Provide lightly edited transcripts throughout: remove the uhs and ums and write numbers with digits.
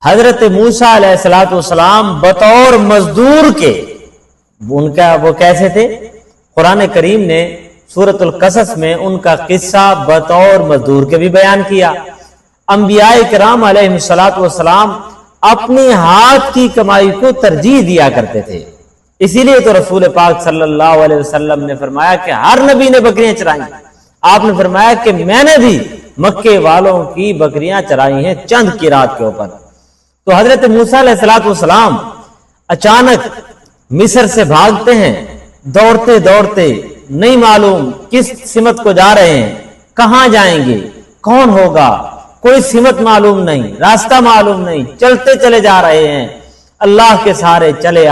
حضرت موسیٰ علیہ السلام بطور مزدور کے وہ کیسے تھے؟ قرآن کریم نے سورۃ القصص میں ان کا قصہ بطور مزدور کے بھی بیان کیا۔ انبیاء کرام علیہ السلام اپنی ہاتھ کی کمائی کو ترجیح دیا کرتے تھے، اسی لیے تو رسول پاک صلی اللہ علیہ وسلم نے فرمایا کہ ہر نبی نے بکریاں چرائیں۔ آپ نے فرمایا کہ میں نے بھی مکے والوں کی بکریاں چرائی ہیں چند کی رات کے اوپر۔ تو حضرت موسیٰ علیہ السلام اچانک مصر سے بھاگتے ہیں، دوڑتے دوڑتے، نہیں معلوم کس سمت کو جا رہے ہیں، کہاں جائیں گے، کون ہوگا، کوئی سمت معلوم نہیں، راستہ معلوم نہیں، چلتے چلے جا رہے ہیں۔ اللہ کے سہارے چلے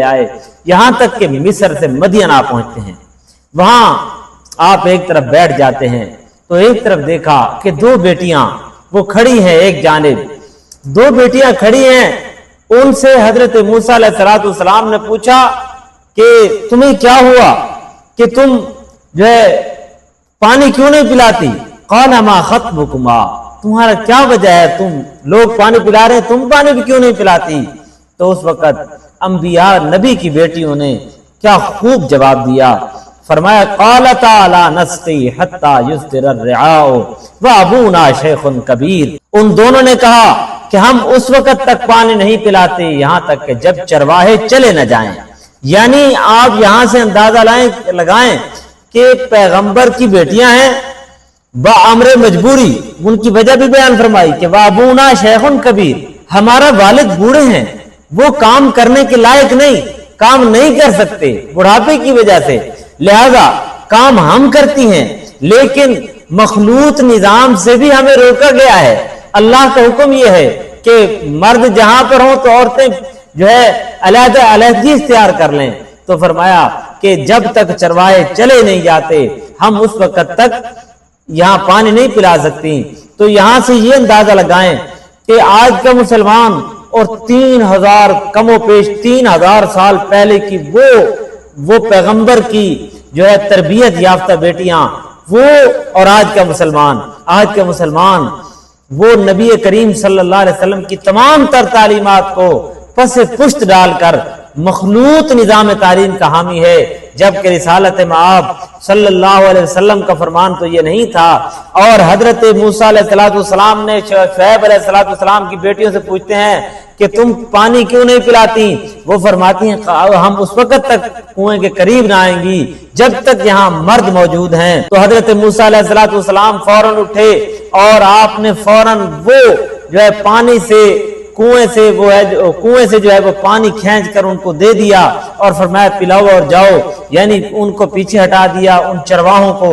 آئے یہاں تک کہ مصر سے مدین آ پہنچتے ہیں۔ وہاں آپ ایک طرف بیٹھ جاتے ہیں تو ایک طرف دیکھا کہ دو بیٹیاں وہ کھڑی ہیں، ایک جانب دو بیٹیاں کھڑی ہیں۔ ان سے حضرت موسیٰ علیہ السلام نے پوچھا کہ تمہیں کیا ہوا کہ تم جو ہے پانی کیوں نہیں پلاتی؟ قال ما خطبکما، تمہارا کیا وجہ ہے، تم لوگ پانی پلا رہے ہیں، تم پانی بھی کیوں نہیں پلاتی؟ تو اس وقت انبیاء نبی کی بیٹیوں نے کیا خوب جواب دیا، فرمایا قالتا لا نسقی حتی یصدر الرعاء وابونا شیخ کبیر۔ ان دونوں نے کہا کہ ہم اس وقت تک پانی نہیں پلاتے یہاں تک کہ جب چرواہے چلے نہ جائیں۔ یعنی آپ یہاں سے اندازہ لگائیں کہ پیغمبر کی بیٹیاں ہیں بامر مجبوری، ان کی وجہ بھی بیان فرمائی کہ وابونا شیخ کبیر، ہمارا والد بوڑھے ہیں، وہ کام کرنے کے لائق نہیں، کام نہیں کر سکتے بڑھاپے کی وجہ سے، لہذا کام ہم کرتی ہیں، لیکن مخلوط نظام سے بھی ہمیں روکا گیا ہے۔ اللہ کا حکم یہ ہے کہ مرد جہاں پر ہوں تو عورتیں جو ہے علیحدگی اختیار کر لیں۔ تو فرمایا کہ جب تک چرواہے چلے نہیں جاتے ہم اس وقت تک یہاں پانی نہیں پلا سکتی۔ تو یہاں سے یہ اندازہ لگائیں کہ آج کا مسلمان اور 3000 کم و بیش 3000 سال پہلے کی وہ پیغمبر کی جو ہے تربیت یافتہ بیٹیاں وہ، اور آج کا مسلمان وہ نبی کریم صلی اللہ علیہ وسلم کی تمام تر تعلیمات کو پس پشت ڈال کر مخلوط نظام تعلیم کا حامی ہے، جبکہ رسالت مآب صلی اللہ علیہ وسلم کا فرمان تو یہ نہیں تھا۔ اور حضرت موسیٰ علیہ السلام نے شعیب علیہ السلام کی بیٹیوں سے پوچھتے ہیں کہ تم پانی کیوں نہیں پلاتی؟ وہ فرماتی ہیں ہم اس وقت تک کنویں کے قریب نہ آئیں گی جب تک یہاں مرد موجود ہیں۔ تو حضرت موسیٰ علیہ السلام فوراً اٹھے اور آپ نے فوراً وہ جو ہے پانی سے کنویں سے جو ہے وہ پانی کھینچ کر ان کو دے دیا اور فرمایا پلاؤ اور جاؤ، یعنی ان کو پیچھے ہٹا دیا ان چرواہوں کو۔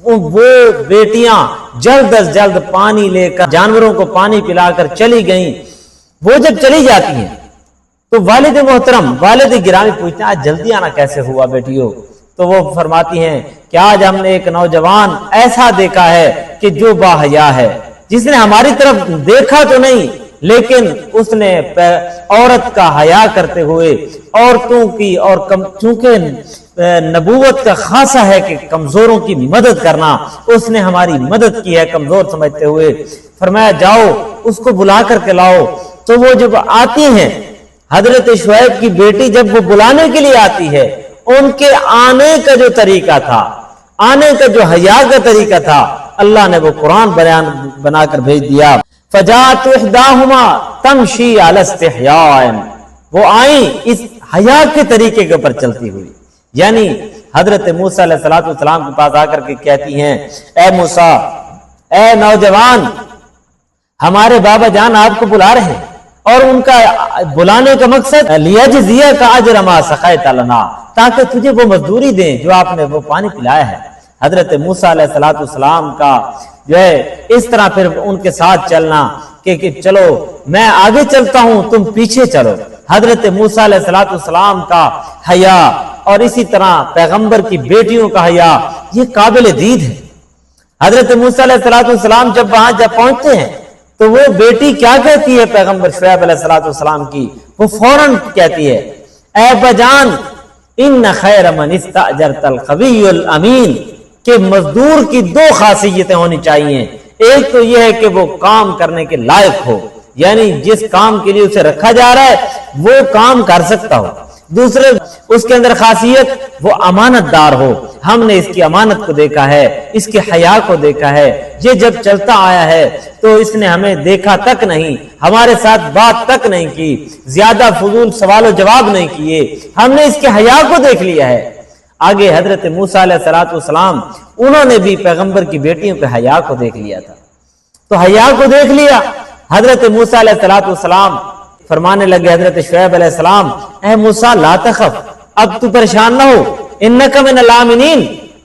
وہ بیٹیاں جلد از جلد پانی لے کر جانوروں کو پانی پلا کر چلی گئیں۔ وہ جب چلی جاتی ہیں تو والد محترم والد گرامی پوچھتے ہیں آج جلدی آنا کیسے ہوا بیٹیوں؟ تو وہ فرماتی ہیں کہ آج ہم نے ایک نوجوان ایسا دیکھا ہے کہ جو باحیا ہے، جس نے ہماری طرف دیکھا تو نہیں لیکن اس نے عورت کا حیا کرتے ہوئے عورتوں کی، اور چونکہ نبوت کا خاصہ ہے کہ کمزوروں کی مدد کرنا، اس نے ہماری مدد کی ہے کمزور سمجھتے ہوئے۔ فرمایا جاؤ اس کو بلا کر کے لاؤ۔ تو وہ جب آتی ہیں حضرت شعیب کی بیٹی جب وہ بلانے کے لیے آتی ہے، ان کے آنے کا جو طریقہ تھا، آنے کا جو حیا کا طریقہ تھا، اللہ نے وہ قرآن بنا کر بھیج دیا۔ فجاءت احداہما تمشی علی استحیاء، وہ آئیں اس حیا کے طریقے کے اوپر چلتی ہوئی، یعنی حضرت موسیٰ علیہ السلام کے پاس آ کر کے کہتی ہیں اے موسیٰ، اے نوجوان، ہمارے بابا جان آپ کو بلا رہے ہیں، اور ان کا بلانے کا مقصد لیجزیک اجر ما سقیت لنا، تاکہ تجھے وہ مزدوری دیں جو آپ نے وہ پانی پلایا ہے۔ حضرت موسیٰ علیہ السلام کا جو ہے اس طرح پھر ان کے ساتھ چلنا کہ چلو میں آگے چلتا ہوں تم پیچھے چلو۔ حضرت موسیٰ علیہ السلام کا حیا اور اسی طرح پیغمبر کی بیٹیوں کا حیا یہ قابل دید ہے۔ حضرت موسیٰ علیہ السلام جب وہاں پہنچتے ہیں تو وہ بیٹی کیا کہتی ہے پیغمبر شعیب علیہ السلام کی؟ وہ فوراً کہتی ہے اے بجان ان خیر من استاجرت القوی الامین، کہ مزدور کی دو خاصیتیں ہونی چاہیے، ایک تو یہ ہے کہ وہ کام کرنے کے لائق ہو، یعنی جس کام کے لیے اسے رکھا جا رہا ہے وہ کام کر سکتا ہو. دوسرے اس کے اندر خاصیت وہ امانت دار ہو. ہم نے اس کی امانت کو دیکھا ہے, اس کے حیا کو دیکھا ہے. یہ جب چلتا آیا ہے تو اس نے ہمیں دیکھا تک نہیں, ہمارے ساتھ بات تک نہیں کی, زیادہ فضول سوال و جواب نہیں کیے, ہم نے اس کے حیا کو دیکھ لیا ہے. آگے حضرت موسیٰ علیہ السلام انہوں نے بھی پیغمبر کی بیٹیوں کے حیا کو دیکھ لیا تھا. تو حیا کو دیکھ لیا. حضرت موسیٰ علیہ السلام فرمانے لگے حضرت شعیب علیہ السلام, اے موسیٰ لا تخف, اب تو پریشان نہ ہو, انک من الامنین,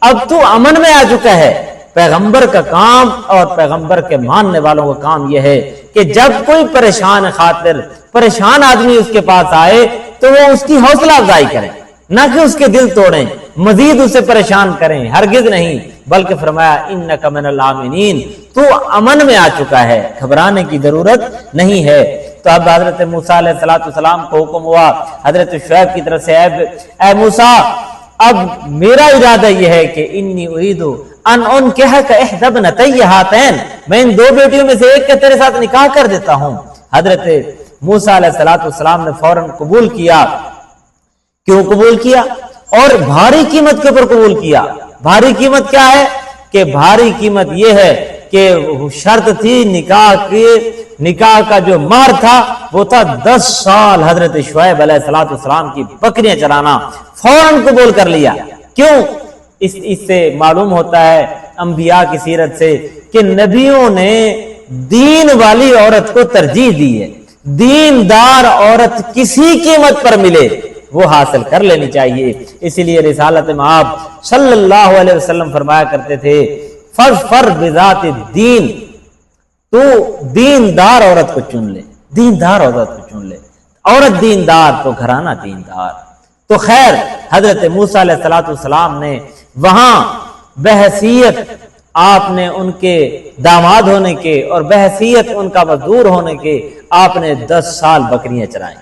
اب تو امن میں آ چکا ہے. پیغمبر کا کام اور پیغمبر کے ماننے والوں کا کام یہ ہے کہ جب کوئی پریشان خاطر پریشان آدمی اس کے پاس آئے تو وہ اس کی حوصلہ افزائی کریں, نہ کہ اس کے دل توڑیں, مزید اسے پریشان کریں, ہرگز نہیں. بلکہ فرمایا انک من الامنین, تو امن میں آ چکا ہے, گھبرانے کی ضرورت نہیں ہے. تو اب حضرت موسیٰ علیہ السلام کو حکم ہوا حضرت شعیب کی طرف سے, اے موسیٰ اب میرا ارادہ یہ ہے کہ انی اريد ان انکحک احدی ابنتی ہاتین, میں ان دو بیٹیوں میں سے ایک کا تیرے ساتھ نکاح کر دیتا ہوں. حضرت موسیٰ علیہ السلام نے فوراً قبول کیا. کیوں قبول کیا؟ اور بھاری قیمت کے اوپر قبول کیا. بھاری قیمت کیا ہے؟ کہ بھاری قیمت یہ ہے کہ شرط تھی نکاح کا جو مہر تھا وہ تھا 10 سال حضرت شعیب علیہ السلام کی بکریاں چرانا. فوراً قبول کر لیا. کیوں؟ اس سے معلوم ہوتا ہے انبیاء کی سیرت سے کہ نبیوں نے دین والی عورت کو ترجیح دی ہے. دیندار عورت کسی قیمت پر ملے وہ حاصل کر لینی چاہیے. اسی لیے رسالت میں آپ صلی اللہ علیہ وسلم فرمایا کرتے تھے فَاظْفَرْ بِذَاتِ الدِّينِ, تو دیندار عورت کو چن لے, دیندار عورت کو چن لے. عورت دیندار تو گھرانہ دیندار. تو خیر حضرت موسیٰ علیہ السلام نے وہاں بحیثیت آپ نے ان کے داماد ہونے کے اور بحیثیت ان کا مزدور ہونے کے آپ نے 10 سال بکریاں چرائیں.